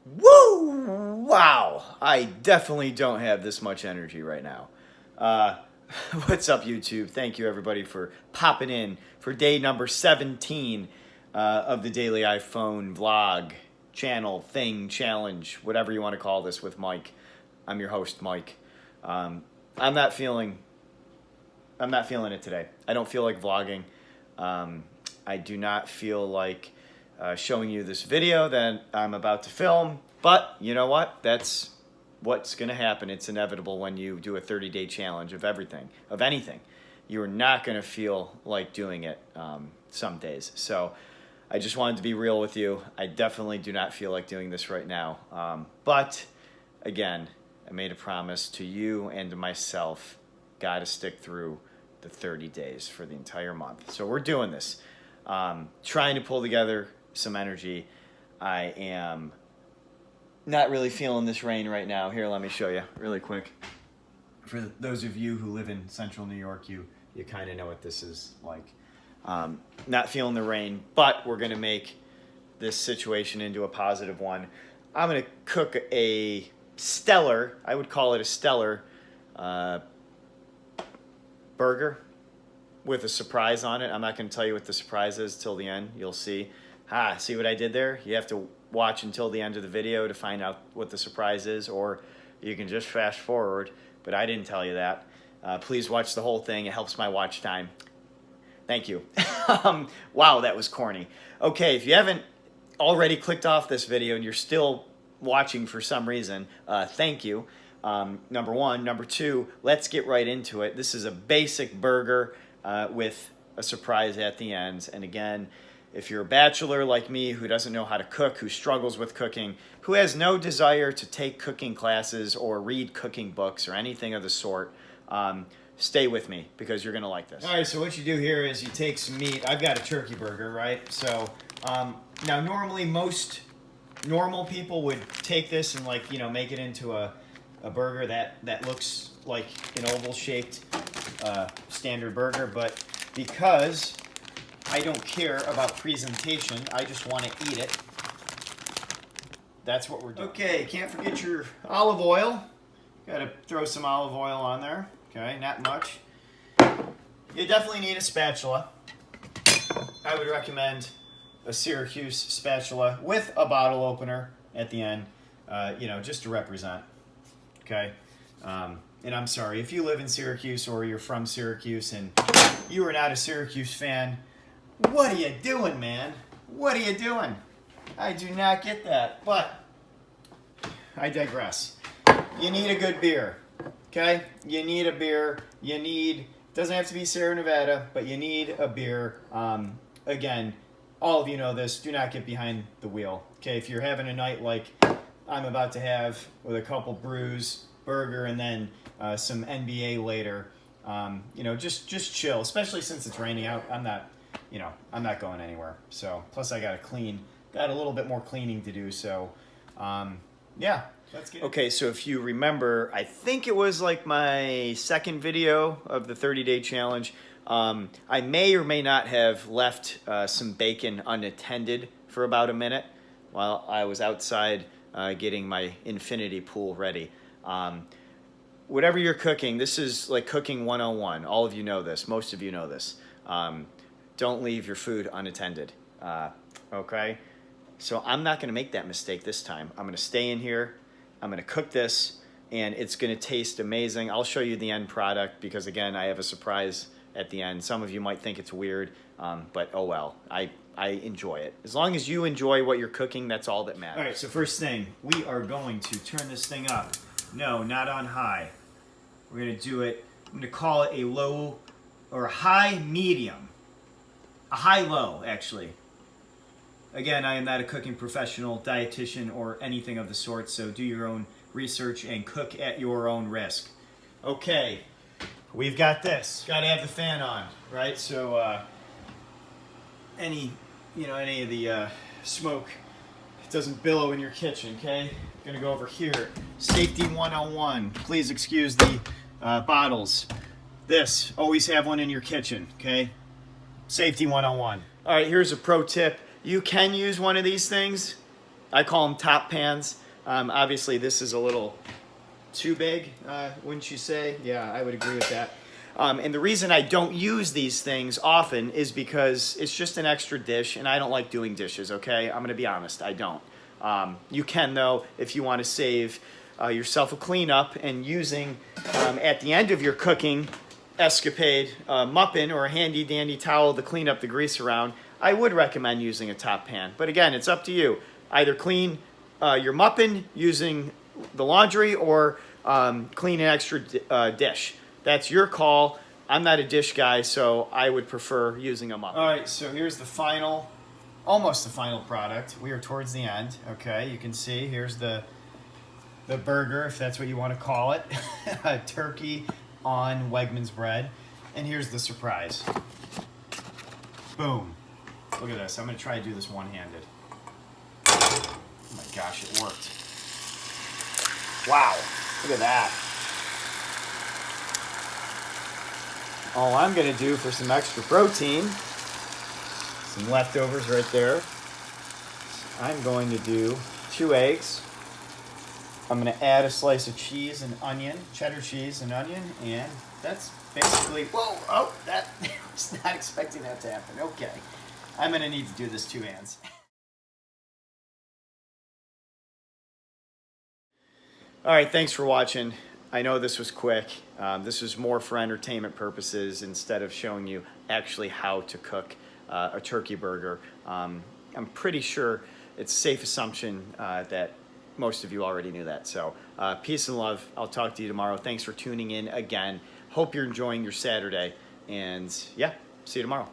Woo! Wow! I definitely don't have this much energy right now. What's up, YouTube? Thank you, everybody, for popping in for day number 17 of the Daily iPhone vlog, channel, thing, challenge, whatever you want to call this with Mike. I'm your host, Mike. I'm not feeling it today. I don't feel like vlogging. I do not feel like showing you this video that I'm about to film, but you know what? That's what's going to happen. It's inevitable when you do a 30-day challenge of everything, of anything. You're not going to feel like doing it some days. So I just wanted to be real with you. I definitely do not feel like doing this right now. But again, I made a promise to you and to myself. Got to stick through the 30 days for the entire month. So we're doing this. Trying to pull together some energy. I am not really feeling this rain right now. Here, let me show you really quick. For those of you who live in central New York, you kind of know what this is like. Not feeling the rain, but we're going to make this situation into a positive one. I'm going to cook a stellar, I would call it a stellar burger with a surprise on it. I'm not going to tell you what the surprise is till the end. You'll see. See what I did there? You have to watch until the end of the video to find out what the surprise is, or you can just fast forward, but I didn't tell you that. Please watch the whole thing. It helps my watch time. Thank you. Wow, that was corny. Okay, if you haven't already clicked off this video and you're still watching for some reason, thank you. Number one. Number two, let's get right into it. This is a basic burger with a surprise at the end. And again, if you're a bachelor like me who doesn't know how to cook, who struggles with cooking, who has no desire to take cooking classes or read cooking books or anything of the sort, stay with me because you're going to like this. All right, so what you do here is you take some meat. I've got a turkey burger, right? So now normally most normal people would take this and make it into a burger that looks like an oval-shaped standard burger, but because I don't care about presentation, I just want to eat it. That's what we're doing. Okay, can't forget your olive oil. Got to throw some olive oil on there. Okay, not much. You definitely need a spatula. I would recommend a Syracuse spatula with a bottle opener at the end, just to represent. Okay, and I'm sorry if you live in Syracuse or you're from Syracuse and you are not a Syracuse fan. What are you doing, man? What are you doing? I do not get that, but I digress. You need a good beer, okay? You need a beer. Doesn't have to be Sierra Nevada, but you need a beer. Again, all of you know this. Do not get behind the wheel, okay? If you're having a night like I'm about to have with a couple brews, burger, and then some NBA later, just chill, especially since it's raining out. I'm not going anywhere. So, plus I got a little bit more cleaning to do. So, yeah, let's get it. Okay, so if you remember, I think it was like my second video of the 30-day challenge. I may or may not have left some bacon unattended for about a minute while I was outside getting my infinity pool ready. Whatever you're cooking, this is like cooking 101. All of you know this. Most of you know this. Don't leave your food unattended, okay? So I'm not going to make that mistake this time. I'm going to stay in here. I'm going to cook this, and it's going to taste amazing. I'll show you the end product because, again, I have a surprise at the end. Some of you might think it's weird, but oh well. I enjoy it. As long as you enjoy what you're cooking, that's all that matters. All right, so first thing, we are going to turn this thing up. No, not on high. We're going to do it, I'm going to call it a low or a high medium. A high-low, actually. Again, I am not a cooking professional, dietitian, or anything of the sort, so do your own research and cook at your own risk. Okay, we've got this. Got to have the fan on, right? So any of the smoke doesn't billow in your kitchen, okay? Gonna go over here. Safety 101. Please excuse the bottles. This, always have one in your kitchen, okay? Safety 101. All right, here's a pro tip. You can use one of these things I call them top pans. Obviously, this is a little too big, wouldn't you say? Yeah, I would agree with that. And the reason I don't use these things often is because it's just an extra dish, and I don't like doing dishes, okay? I'm going to be honest, I don't. You can, though, if you want to save yourself a cleanup and using, at the end of your cooking escapade, a muffin or a handy-dandy towel to clean up the grease around, I would recommend using a top pan. But again, it's up to you. Either clean your muffin using the laundry or clean an extra dish. That's your call. I'm not a dish guy, so I would prefer using a muffin. All right, so here's the final, almost the final product. We are towards the end, okay? You can see here's the burger, if that's what you want to call it. Turkey on Wegmans bread. And here's the surprise. Boom. Look at this. I'm going to try to do this one-handed. Oh my gosh, it worked. Wow. Look at that. All I'm going to do for some extra protein, some leftovers right there, I'm going to do 2 eggs. I'm going to add a slice of cheese and onion, cheddar cheese and onion, and that's basically, whoa, oh, that, I was not expecting that to happen. Okay, I'm going to need to do this 2 hands. All right, thanks for watching. I know this was quick. This was more for entertainment purposes instead of showing you actually how to cook a turkey burger. I'm pretty sure it's a safe assumption that most of you already knew that. So peace and love. I'll talk to you tomorrow. Thanks for tuning in again. Hope you're enjoying your Saturday. And yeah, see you tomorrow.